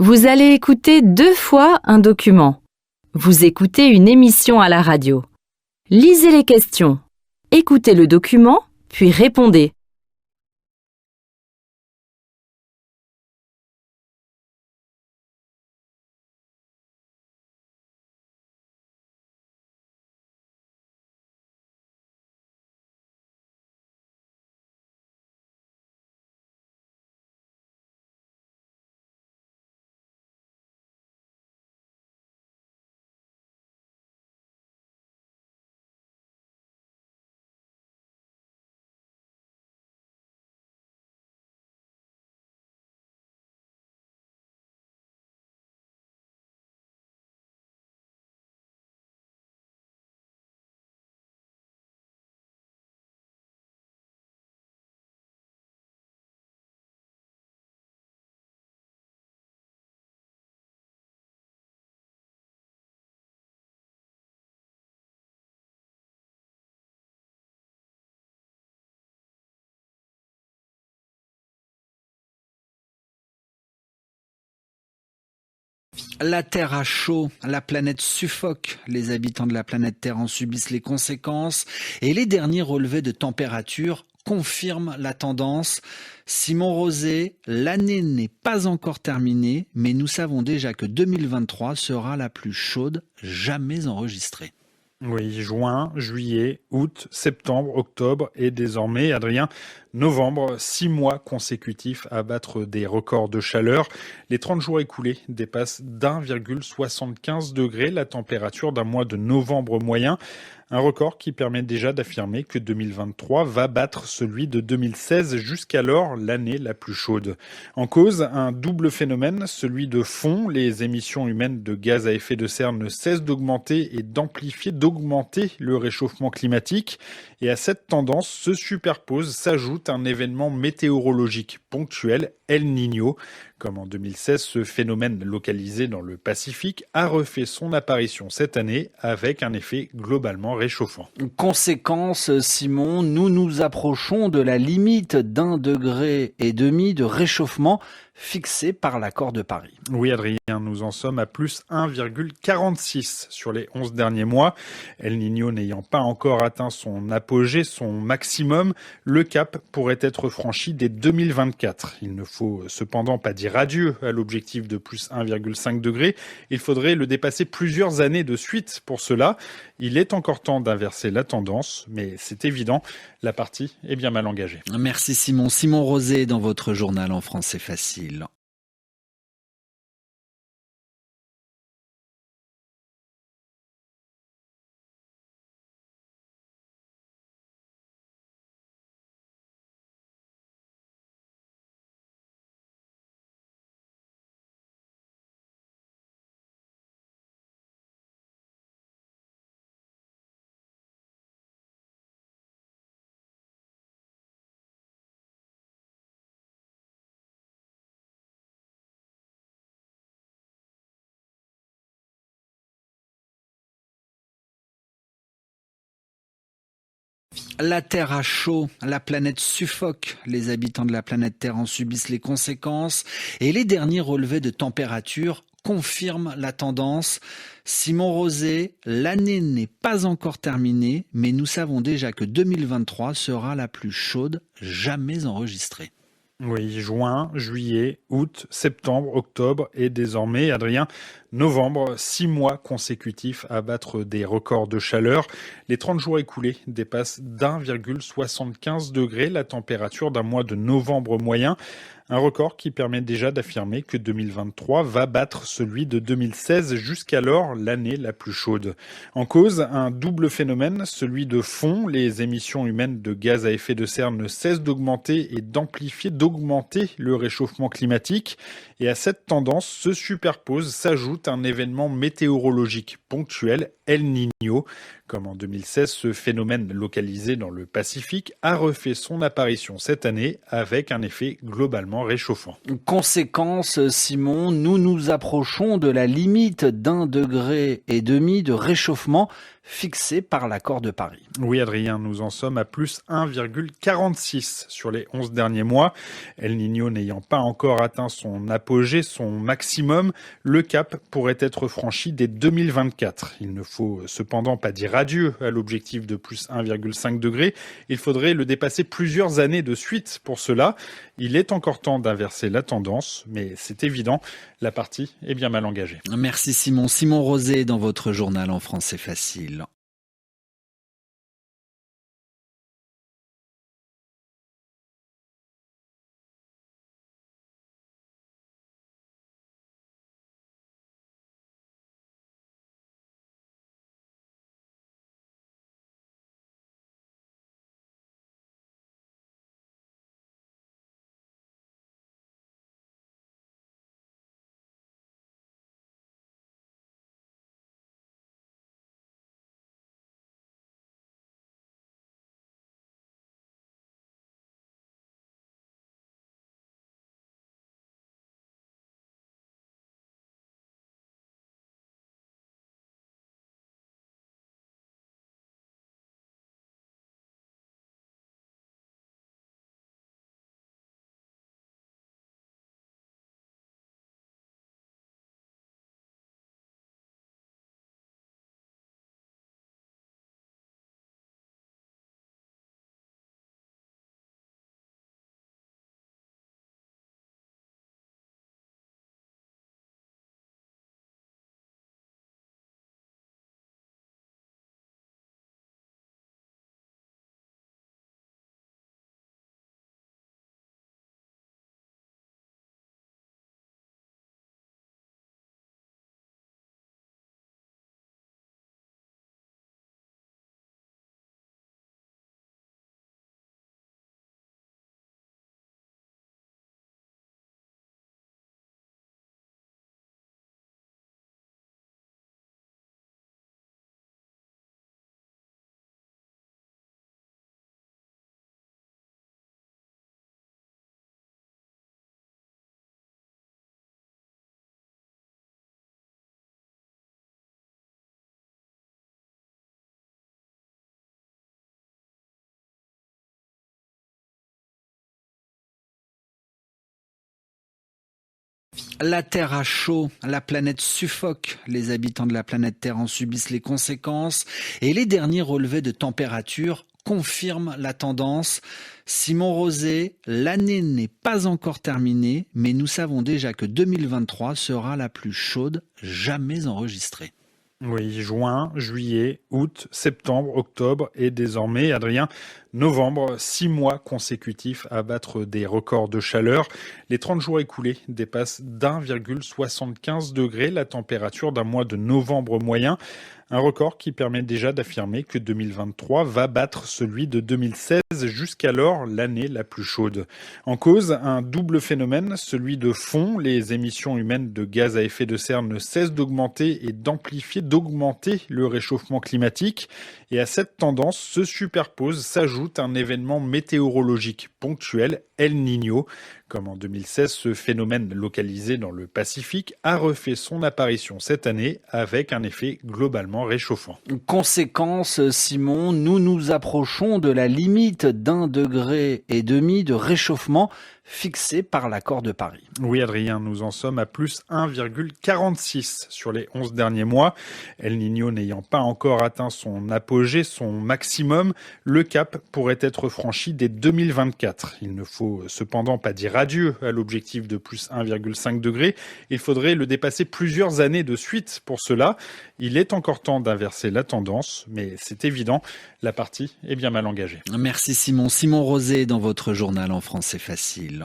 Vous allez écouter 2 fois un document. Vous écoutez une émission à la radio. Lisez les questions. Écoutez le document, puis répondez. La Terre a chaud, la planète suffoque, les habitants de la planète Terre en subissent les conséquences et les derniers relevés de température confirment la tendance. Simon Rosé, l'année n'est pas encore terminée, mais nous savons déjà que 2023 sera la plus chaude jamais enregistrée. Oui, juin, juillet, août, septembre, octobre et désormais, Adrien, novembre, 6 mois consécutifs à battre des records de chaleur. Les 30 jours écoulés dépassent d'1,75 degré la température d'un mois de novembre moyen. Un record qui permet déjà d'affirmer que 2023 va battre celui de 2016, jusqu'alors l'année la plus chaude. En cause, un double phénomène, celui de fond. Les émissions humaines de gaz à effet de serre ne cessent d'augmenter et d'augmenter le réchauffement climatique. Et à cette tendance s'ajoute un événement météorologique ponctuel, El Niño. Comme en 2016, ce phénomène localisé dans le Pacifique a refait son apparition cette année avec un effet globalement réchauffant. Conséquence, Simon, nous nous approchons de la limite d'1,5 degré de réchauffement fixée par l'accord de Paris. Oui, Adrien, nous en sommes à plus 1,46 sur les 11 derniers mois. El Niño n'ayant pas encore atteint son apogée, son maximum, le cap pourrait être franchi dès 2024. Il ne faut cependant pas dire adieu à l'objectif de plus 1,5 degré. Il faudrait le dépasser plusieurs années de suite pour cela. Il est encore temps d'inverser la tendance, mais c'est évident, la partie est bien mal engagée. Merci Simon. Simon Rosé dans votre journal en français facile. La Terre a chaud, la planète suffoque, les habitants de la planète Terre en subissent les conséquences et les derniers relevés de température confirment la tendance. Simon Rosé, l'année n'est pas encore terminée, mais nous savons déjà que 2023 sera la plus chaude jamais enregistrée. Oui, juin, juillet, août, septembre, octobre et désormais, Adrien, novembre, 6 mois consécutifs à battre des records de chaleur. Les 30 jours écoulés dépassent d'1,75 degré la température d'un mois de novembre moyen. Un record qui permet déjà d'affirmer que 2023 va battre celui de 2016, jusqu'alors l'année la plus chaude. En cause, un double phénomène, celui de fond. Les émissions humaines de gaz à effet de serre ne cessent d'augmenter et d'augmenter le réchauffement climatique. Et à cette tendance s'ajoute un événement météorologique ponctuel, El Niño. Comme en 2016, ce phénomène localisé dans le Pacifique a refait son apparition cette année avec un effet globalement réchauffant. Conséquence, Simon, nous nous approchons de la limite d'1,5 degré de réchauffement fixé par l'accord de Paris. Oui, Adrien, nous en sommes à plus 1,46 sur les 11 derniers mois. El Niño n'ayant pas encore atteint son apogée, son maximum, le cap pourrait être franchi dès 2024. Il ne faut cependant pas dire adieu à l'objectif de plus 1,5 degré. Il faudrait le dépasser plusieurs années de suite pour cela. Il est encore temps d'inverser la tendance, mais c'est évident, la partie est bien mal engagée. Merci Simon. Simon Rosé dans votre journal en français facile. La Terre a chaud, la planète suffoque, les habitants de la planète Terre en subissent les conséquences et les derniers relevés de température confirment la tendance. Simon Rosé, l'année n'est pas encore terminée, mais nous savons déjà que 2023 sera la plus chaude jamais enregistrée. Oui, juin, juillet, août, septembre, octobre et désormais, Adrien, novembre, 6 mois consécutifs à battre des records de chaleur. Les 30 jours écoulés dépassent d'1,75 degré la température d'un mois de novembre moyen. Un record qui permet déjà d'affirmer que 2023 va battre celui de 2016, jusqu'alors l'année la plus chaude. En cause, un double phénomène, celui de fond. Les émissions humaines de gaz à effet de serre ne cessent d'augmenter et d'augmenter le réchauffement climatique. Et à cette tendance se superpose, s'ajoute un événement météorologique ponctuel, El Niño. Comme en 2016, ce phénomène localisé dans le Pacifique a refait son apparition cette année avec un effet globalement réchauffant. Conséquence, Simon, nous nous approchons de la limite d'1,5 degré de réchauffement fixé par l'accord de Paris. Oui, Adrien, nous en sommes à plus 1,46 sur les 11 derniers mois. El Niño n'ayant pas encore atteint son apogée, son maximum, le cap pourrait être franchi dès 2024. Il ne faut cependant pas dire adieu à l'objectif de plus 1,5 degré. Il faudrait le dépasser plusieurs années de suite pour cela. Il est encore temps d'inverser la tendance, mais c'est évident, la partie est bien mal engagée. Merci Simon. Simon Rosé dans votre journal en français facile.